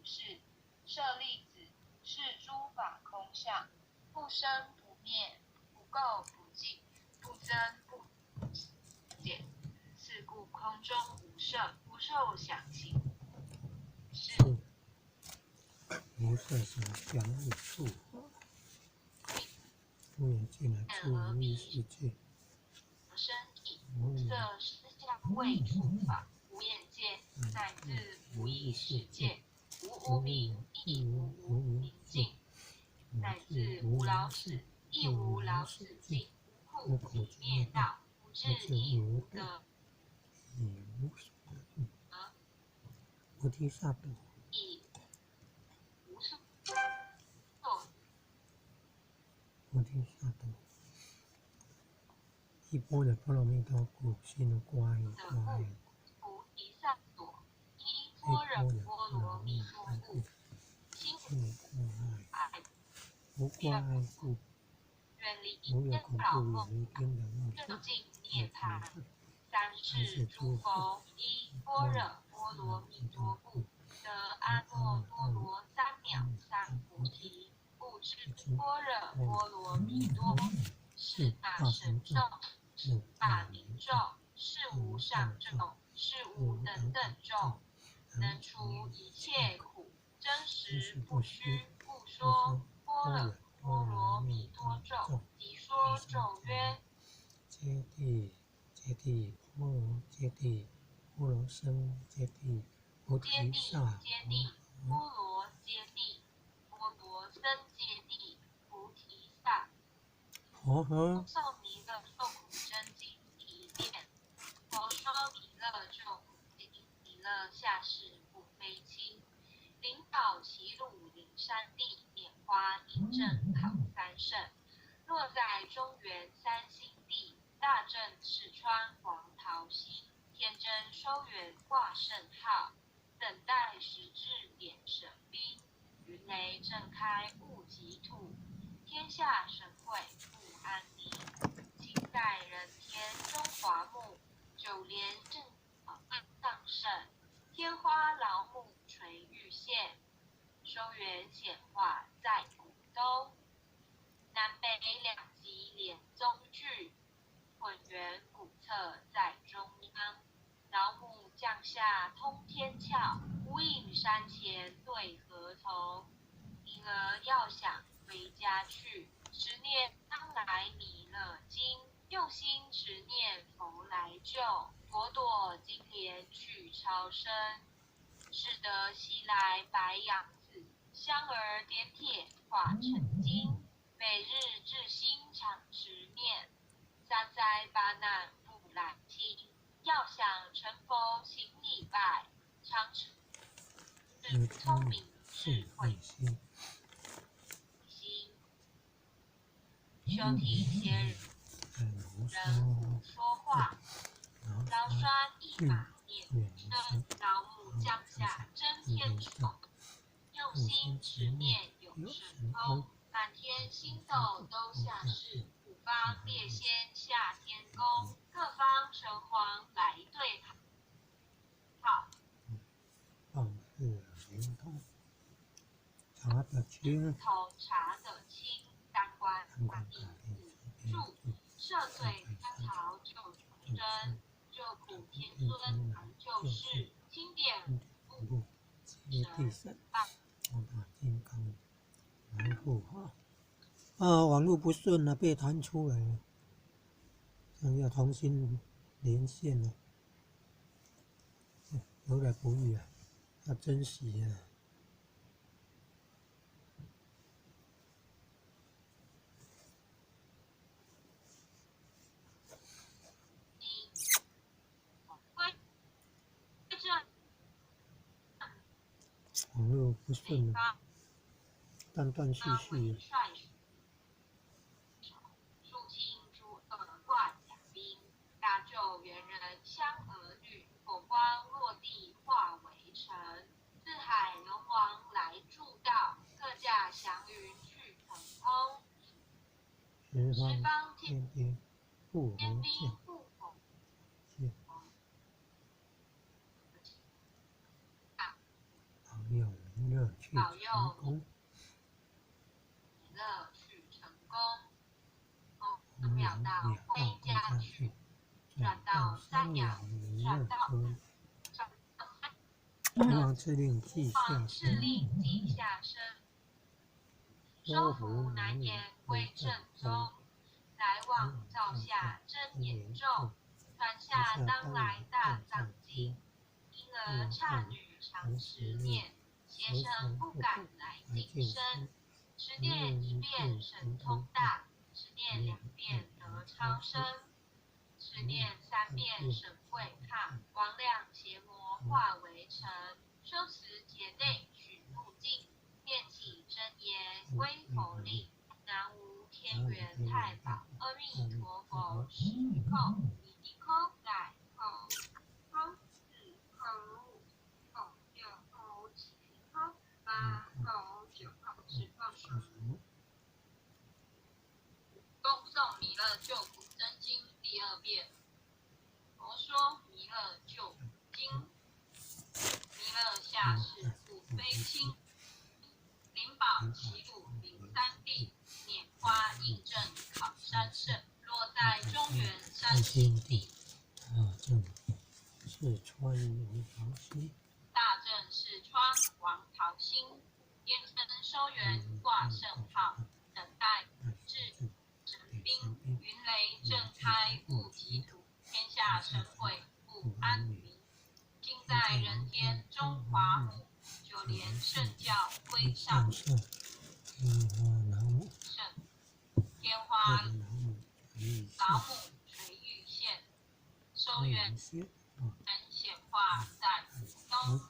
是，舍利子，是诸法空相，不生不灭，不垢不净，不增不减。是故空中无色，不受想行。是无色想想无处，不远近来处无异世界。身体无色声香味触法，无眼界，乃至无意识界，无无明，亦无无明尽，乃至无老死，亦无老死尽，无苦集灭道，无智亦无得，以无所得菩提萨埵，以无所菩提萨埵。一般的波罗蜜多故，心的乖乖。菩提萨埵，依般若波罗蜜多故，心爱无挂碍故，远离无有恐怖，颠倒梦远离颠倒梦究想，竟涅槃。三世诸佛依般若波罗蜜多故，得阿耨多罗三藐三菩提。故知般若波罗蜜多是大神咒，是大明咒，是无上咒，是无等等咒，能除一切苦，真实不虚。故说般若波罗蜜多咒，即说咒曰：揭谛，揭谛，波罗揭谛，波罗僧揭谛，菩揭提谛，萨揭谛，波罗揭谛，波罗僧揭谛，菩提萨婆诃。诵弥勒救苦真经一遍。佛说弥勒救苦经，弥勒下世不非亲，灵宝齐鲁灵山地，拈花一正考三圣。落在中原三星地，大正赤川黄桃溪，天真收元挂圣号，等待时至点神兵，云雷震开雾即土，天下神会不安宁。清代人天中华木，九莲正上圣，天花老木垂玉线，收元显化在古都。南北两极连宗聚，混元古册在中央。老母降下通天窍，无影山前对河头。婴儿要想回家去，持念当来弥勒经，用心持念佛来救，朵朵金莲去超生。使得西来白杨子，香儿点铁化成金。每日至心常持念，三灾八难不来侵。要想成佛行礼拜，常持聪明智慧心。修体些人不说话，劳酸一马念生。老母降下真天宠，用心持念有神通。满天星斗都下世，五方列仙下天宫，各方城隍来对号。放日灵通，查得清，头查得清，当官大弟子住，赦罪甘草救众生，救苦天尊而救世，清点不揭谛神，大金刚来护法。网络不顺了，被弹出来了，要重新连线了，有点不易啊，要珍惜啊。网络不顺了，断断续续。肃清诸恶挂甲兵，大救猿人香儿女，火光落地化为尘。四海龙王来助道，各驾祥云去腾空。十方天兵护兵降，护法，保佑人乐。去成功，弥勒去成功。秒到回家去，转到三阳弥勒尊。龙王敕令记下生，收服南延归正宗，来往照下真言咒，传下当来大藏经。婴儿刹女常时念，邪神不敢来近身。十念一遍神通大，十念两遍得超生，十念三遍神会抗，王量邪魔化为尘。修持劫内许路径，念起真言归佛令。南无天元太保阿弥陀佛，十口一口来口，口四口，口六口七口八口九口10口10。恭诵弥勒救苦真经第2遍。佛说弥勒救苦经。弥勒下世不非轻，灵宝齐鲁03地，拈花印证考山胜，落在中原山心地。四川王桃溪，大正四川王桃心，燕城收元挂圣号，等待至神兵，云雷震开雾极土，天下神会不安宁。今在人间中华母，就连圣教归上圣天花老母垂玉线，收元能显化在府东。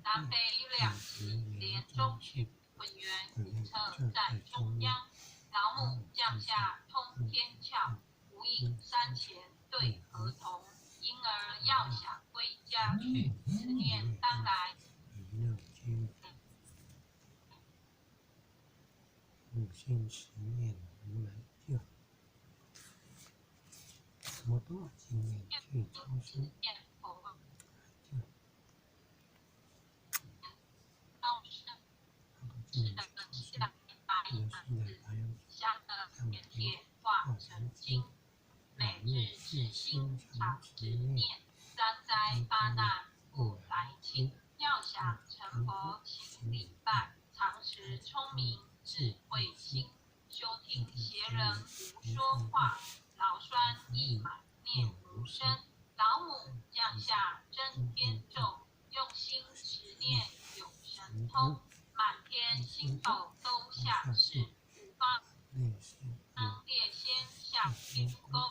南北两极连中取，浑圆古侧在中央。老母降下通天窍，无影山前对河童。婴儿要想归家去，思念当来弥勒经，五心持念如来救，佛道经验去超生，每日至心常执念，三灾八难不来侵。要想成佛请礼拜，常持聪明智慧心。休听邪人胡说话，劳酸一满念无声。老母降下真天咒，用心持念有神通。满天星斗都下世，五方列仙下天宫。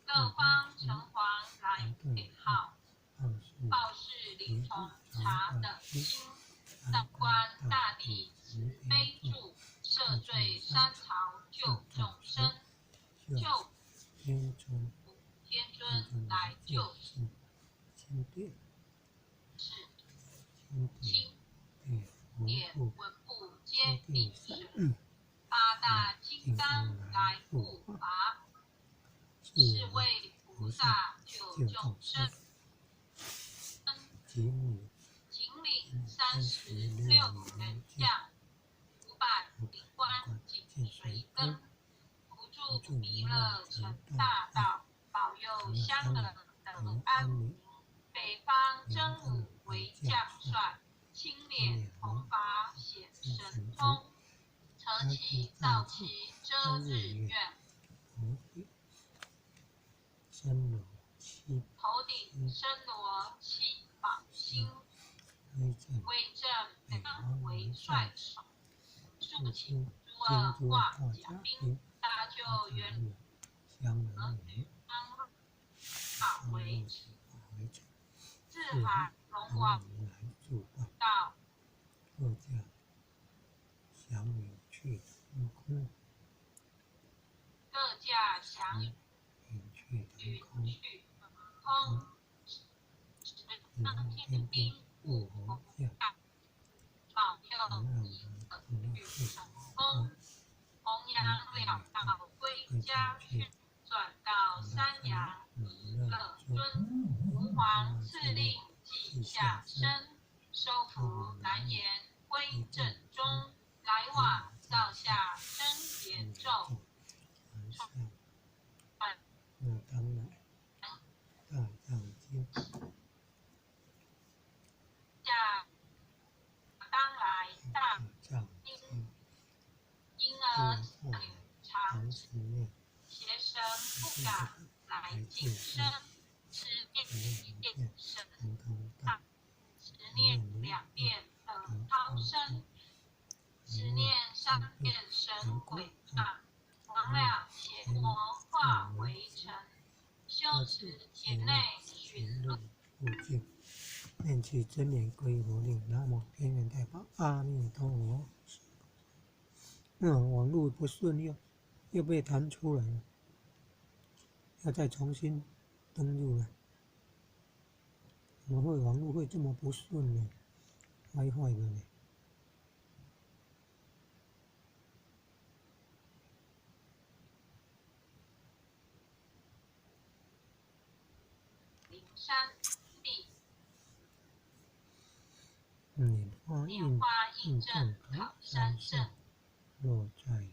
各方城隍来对号，报事灵童查得清。上官大帝慈悲助，赦罪三朝救众生。救天尊来救世，清殿清列文部皆顶神，八大金刚来护法。是为菩萨救众生，即母请领36人将，500灵官紧随跟，扶助弥勒成大道，保佑乡人得安宁。北方真武为将帅，青脸红发显神通，扯起皂旗遮日月。头顶身罗七宝星，威震两为帅首，竖起朱二挂甲兵，搭救元法为四海龙王道，各驾祥云去腾空，各驾祥云去腾空，去空，当天兵护佛驾，保佑一个去成功。弘扬两道归家去，转到三阳弥勒尊。吾皇敕令记下生，收服南延后来长时内邪神不敢来近身，只念神大，只念2遍逃生，只念3遍神鬼煞，亡了邪魔化为尘，修持体内寻路不尽。念起真言归佛令，南无天人太保阿弥陀佛。网络不顺又被弹出来了，要再重新登录了。怎么会网络会这么不顺呢？坏坏的呢？灵山地，拈花映正考山胜，落在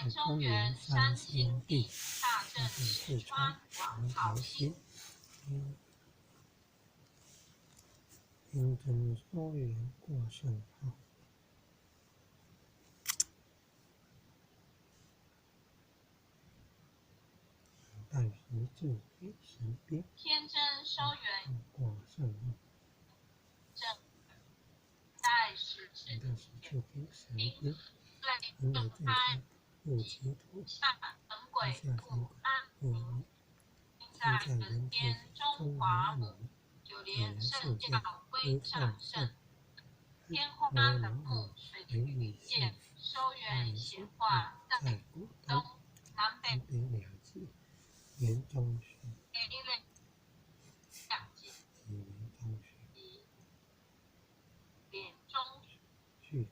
中原三星地，大正四川王朝心。天真梭缘过圣号，待时至给神鞭。天真收缘过圣号，正，待时至给神鞭。正正开入歧途，下神鬼不安宁，在在人间中华母，九连圣教归上圣，天花冷木水雨见，收缘显化在东南北两极，圆中虚，两极，圆中虚，脸中虚，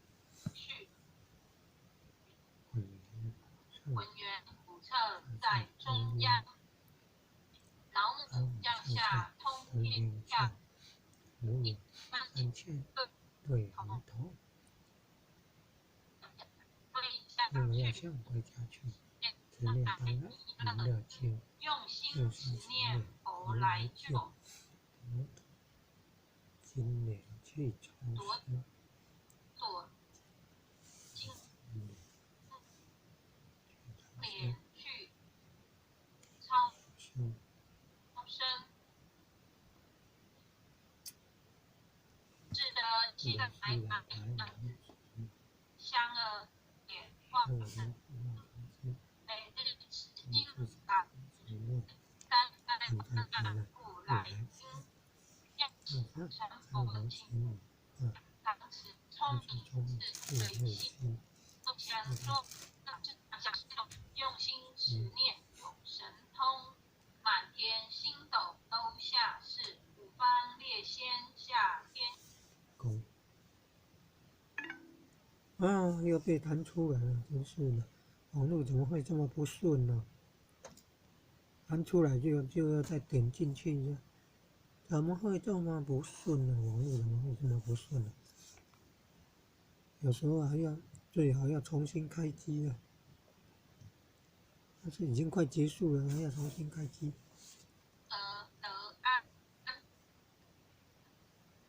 浑圆普测在中央，老母降下通天下，如有三千对红头，因为要向归家去，执念当然娱乐经，用心执念佛来救，今年去超生，做今年去超生，志得气的来买香儿点化身，每日持经法，三不来经，要成佛情，当时聪明是随心，不想说，用心持念有神通，满天星斗都下世，五方列仙下天宫。又被弹出来了，真是的，网络怎么会这么不顺呢？弹出来就要再点进去一下，怎么会这么不顺呢？网络怎么会这么不顺呢？有时候最好要重新开机了，但是已经快结束了，还要重新开机。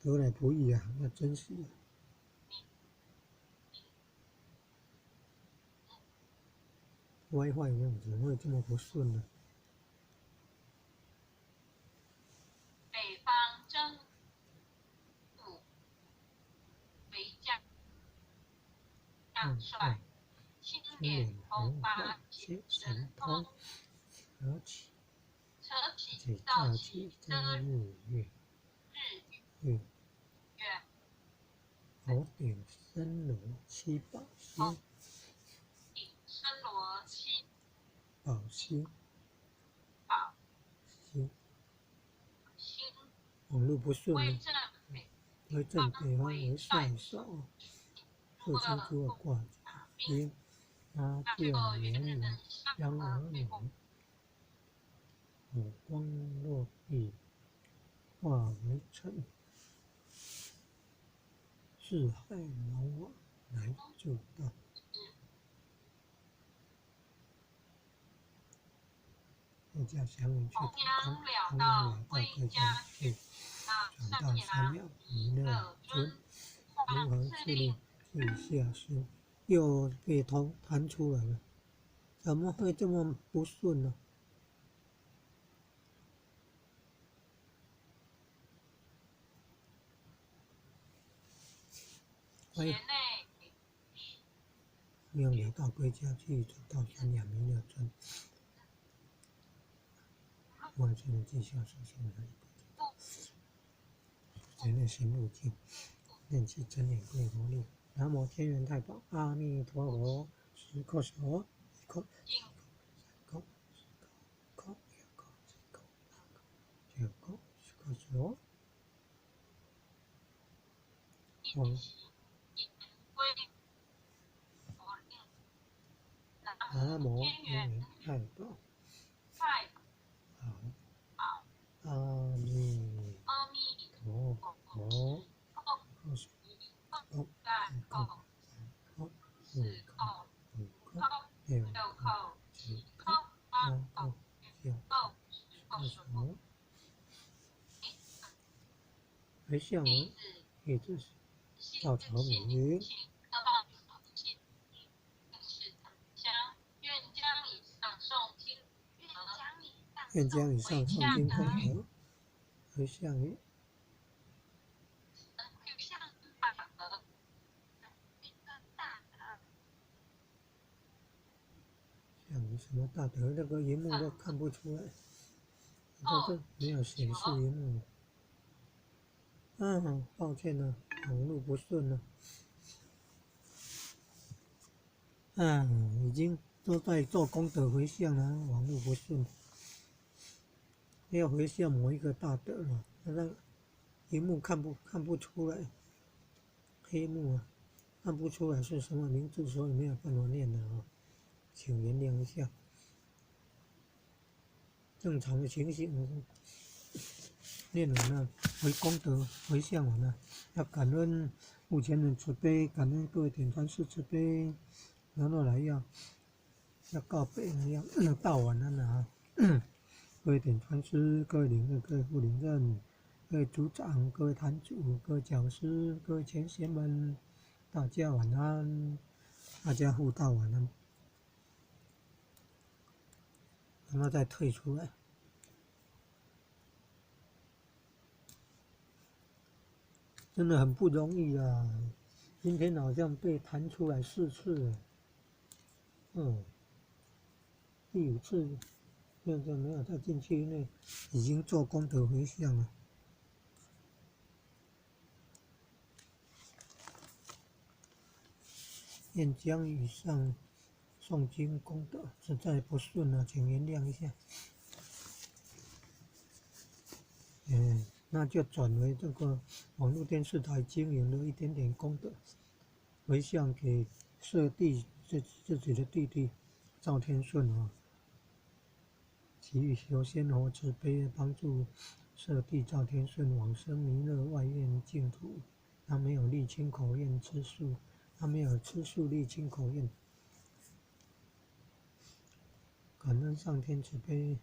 得来不易啊，那真是啊。WiFi 这样怎么会这么不顺呢？北方征服为将帅，青脸红发显神通，扯起造起遮日月，头顶森罗七宝星，森罗七宝星，网络不顺了，为正北方为帅手，父亲诸儿挂甲兵，阿掉年人将儿女，火光落地化为尘，四海老往来就到。后驾祥云去腾空，空了到归家去，转到三藐弥勒尊，如何自令地下生，又被弹出来了，怎么会这么不顺呢？节内用鸟道归家去，走到山崖弥勒尊，完成了绩效首先的一步。节内行路径，念起真言归陀力。南无天元太保阿弥陀佛，十叩首，一叩，进三叩，四叩，五叩，六叩，七叩，八叩，九叩，十叩首。一起引归佛令。南无天天元元太保太阿保阿弥阿弥陀陀佛，佛，叩首，一叩三三叩，叩，四四叩，叩，五五叩，叩，六六叩，叩，七七叩，叩，八八叩，叩，九九叩，叩，十叩十首。首。回向弟文，子也就是信赵朝信明，请阿爸信是将愿将以上诵经愿将以上诵经功德回向于向大德像于什么大德，那个荧幕都看不出来，这没有显示荧幕。抱歉了，网络不顺了。已经都在做功德回向了，网络不顺，要回向某一个大德了，那荧幕看不出来，黑幕啊，看不出来是什么名字，所以没有办法念的啊，请原谅一下。正常的情形，念完了，回功德回向完了，要感恩目前的慈悲，感恩各位点传师慈悲，然后来要告别了，要道完了啊。各位点传师、各位领任、各位副领任、各位组长、各位坛主、各位讲师、各位前贤们，大家晚安，大家互道晚安，然后再退出来。真的很不容易啊！今天好像被弹出来4次，第5次现在没有再进去，因为已经做功德回向了。愿将以上诵经功德实在不顺了，请原谅一下。那就转为这个网络电视台经营的一点点功德，回向给舍弟自己的弟弟赵天顺啊，祈雨求仙佛慈悲帮助舍弟赵天顺往生弥勒外院净土。他没有立清口愿吃素，他没有吃素立清口愿，感恩上天慈悲。